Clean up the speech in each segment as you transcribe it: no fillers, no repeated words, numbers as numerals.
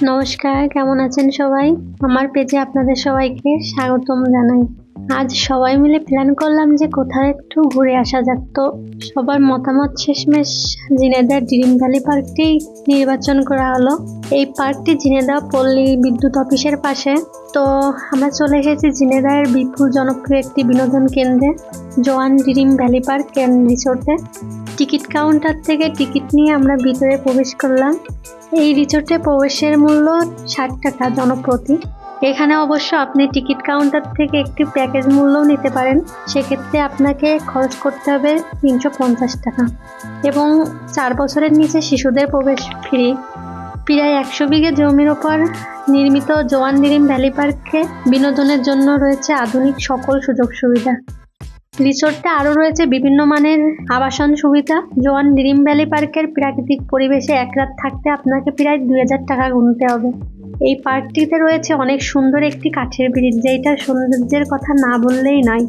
নমস্কার, কেমন আছেন সবাই? আমার পেজে আপনাদের সবাইকে স্বাগতম জানাই। আজ সবাই মিলে প্ল্যান করলাম যে কোথাও একটু ঘুরে আসা যাক। তো সবার মতামত শেষমেশ ঝিনাইদহ ড্রিম ভ্যালি পার্কটি নির্বাচন করা হলো। এই পার্কটি ঝিনাইদহ পল্লী বিদ্যুৎ অফিসের পাশে। তো আমরা চলে এসেছি ঝিনাইদহের বিপুল জনপ্রিয় একটি বিনোদন কেন্দ্রে, জোয়ান ড্রিম ভ্যালি পার্ক অ্যান্ড রিসোর্টে। টিকিট কাউন্টার থেকে টিকিট নিয়ে আমরা ভিতরে প্রবেশ করলাম। এই রিসোর্টে প্রবেশের মূল্য ৬০ টাকা জনপ্রতি। এখানে অবশ্য আপনি টিকিট কাউন্টার থেকে একটি প্যাকেজ মূল্যও নিতে পারেন। সেক্ষেত্রে আপনাকে খরচ করতে হবে ৩৫০ টাকা এবং ৪ বছরের নিচে শিশুদের প্রবেশ ফ্রি। প্রায় ১০০ বিঘে জমির ওপর নির্মিত জোয়ান ড্রিম ভ্যালি পার্কে বিনোদনের জন্য রয়েছে আধুনিক সকল সুযোগ সুবিধা। রিসোর্টে আরও রয়েছে বিভিন্ন মানের আবাসন সুবিধা। জোয়ান ড্রিম ভ্যালি পার্কের প্রাকৃতিক পরিবেশে এক রাত থাকতে আপনাকে প্রায় ২০০০ টাকা গুনতে হবে। এই পার্কটিতে রয়েছে অনেক সুন্দর একটি কাঠের ব্রিজ, যেটার সৌন্দর্যের কথা না বললেই নয়।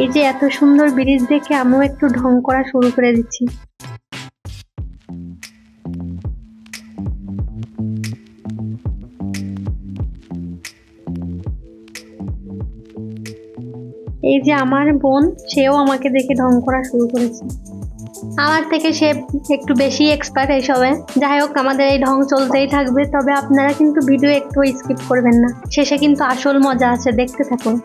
এই যে এত সুন্দর ব্রিজ দেখে আমিও একটু ঢং করা শুরু করে দিচ্ছি। এই যে আমার বোন, সেও আমাকে দেখে ঢং করা শুরু করেছে। আমার থেকে সে একটু বেশি এক্সপার্ট এইসবে। যাই হোক, আমাদের এই ঢং চলতেই থাকবে। তবে আপনারা কিন্তু ভিডিও একটু স্কিপ করবেন না, শেষে কিন্তু আসল মজা আছে, দেখতে থাকুন।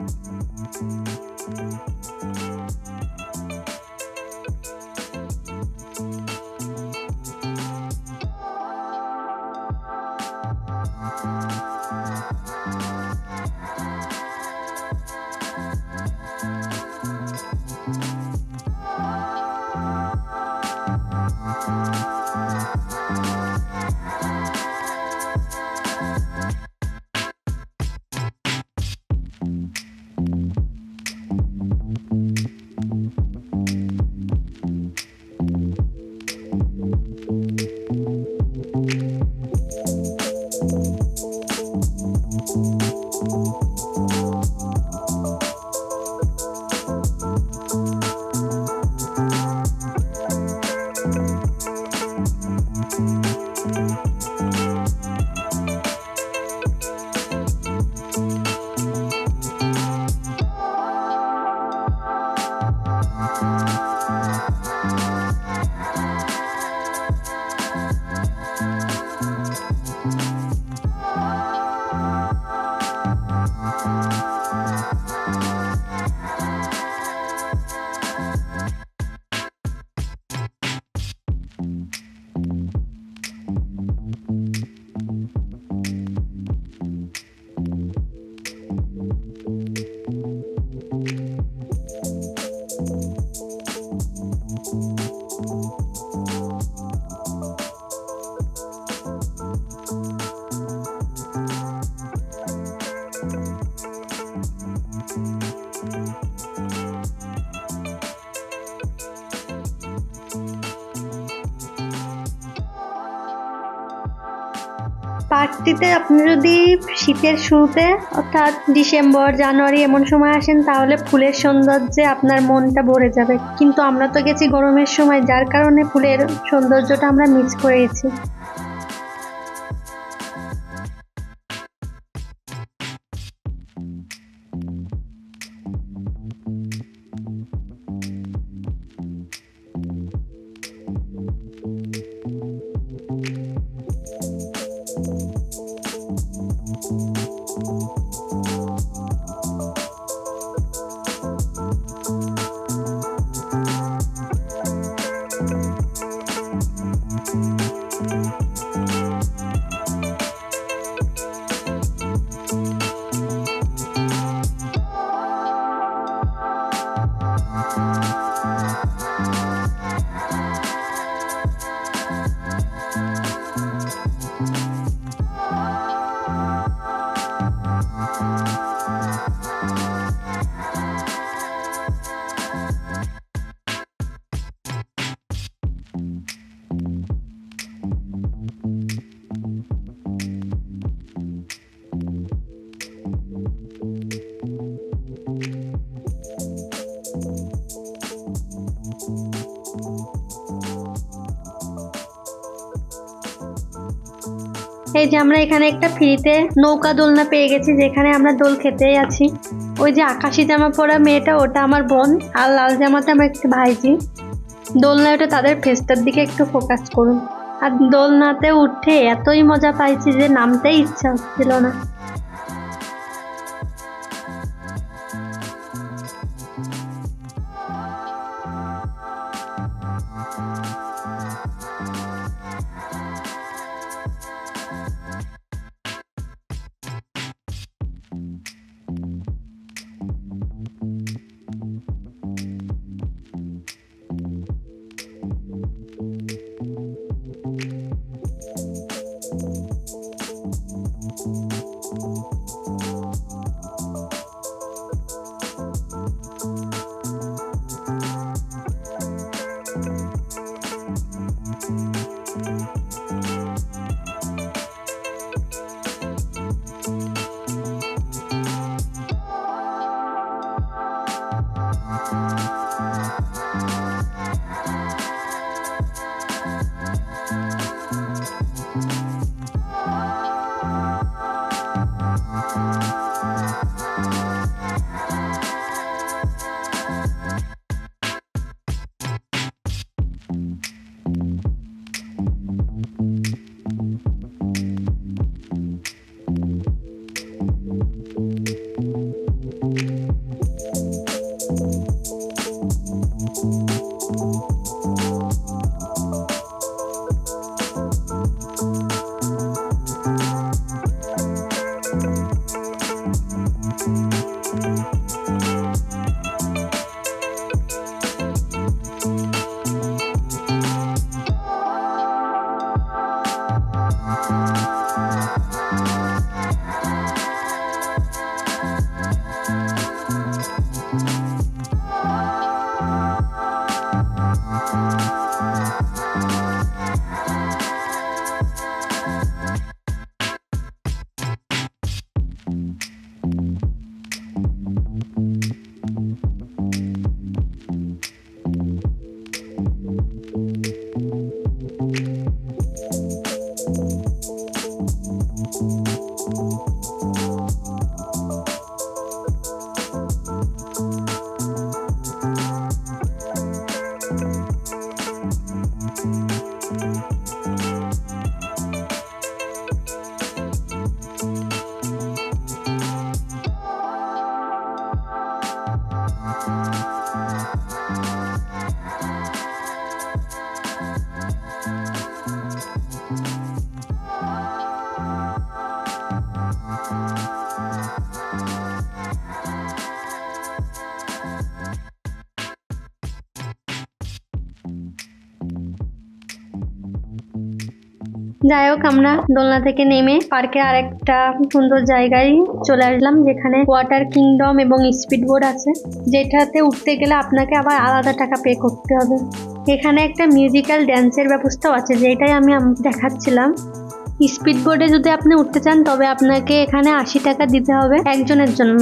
পার্কটিতে আপনি যদি শীতের শুরুতে অর্থাৎ ডিসেম্বর জানুয়ারি এমন সময় আসেন, তাহলে ফুলের সৌন্দর্যে আপনার মনটা ভরে যাবে। কিন্তু আমরা তো গেছি গরমের সময়, যার কারণে ফুলের সৌন্দর্যটা আমরা মিস করে গেছি। এই যে আমরা এখানে একটা ফ্রিতে নৌকা দোলনা পেয়ে গেছি, যেখানে আমরা দোল খেতেই আছি। ওই যে আকাশি জামা পরা মেয়েটা, ওটা আমার বোন, আর লাল জামাতে আমার একটা ভাইজি। দোলনায় ওটা তাদের ফেসটার দিকে একটু ফোকাস করুন। আর দোলনাতে উঠে এতই মজা পাইছি যে নামতেই ইচ্ছা হচ্ছিল না। যাই হোক, আমরা দোলনা থেকে নেমে পার্কে আরেকটা সুন্দর জায়গায় চলে আসলাম, যেখানে ওয়াটার কিংডম এবং স্পিড বোট আছে, যেটাতে উঠতে গেলে আপনাকে আবার আলাদা টাকা পে করতে হবে। এখানে একটা মিউজিক্যাল ড্যান্সের ব্যবস্থাও আছে, যেটাই আমি দেখাচ্ছিলাম। স্পিড বোটে যদি আপনি উঠতে চান তবে আপনাকে এখানে 80 টাকা দিতে হবে একজনের জন্য।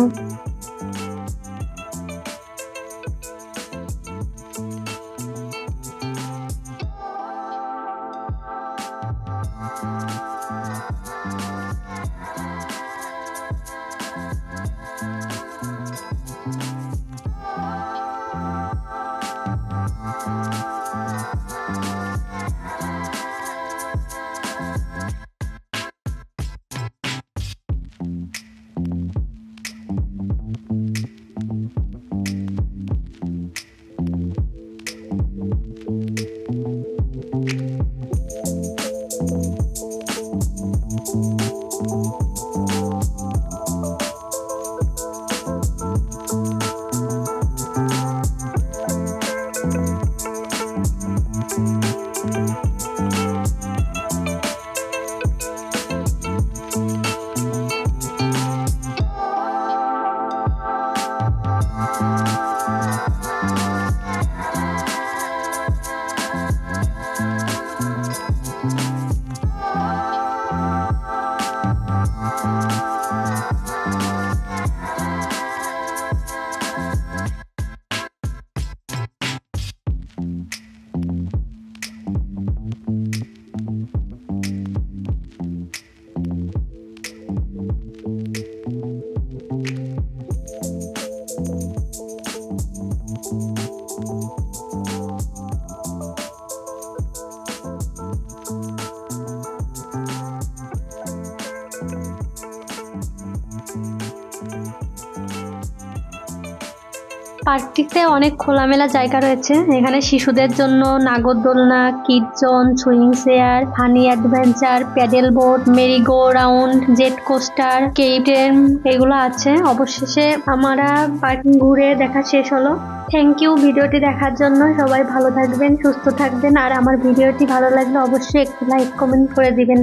পার্কটিতে অনেক খোলামেলা জায়গা রয়েছে। এখানে শিশুদের জন্য নাগরদোলনা, kid zone, swing chair, funny adventure, paddle boat, merry go round, jet coaster, cave train এগুলো আছে। অবশেষে আমরা পার্ক ঘুরে দেখা শেষ হলো। থ্যাংক ইউ ভিডিওটি দেখার জন্য। সবাই ভালো থাকবেন, সুস্থ থাকবেন, আর আমার ভিডিওটি ভালো লাগলে অবশ্যই একটি লাইক কমেন্ট করে দিবেন।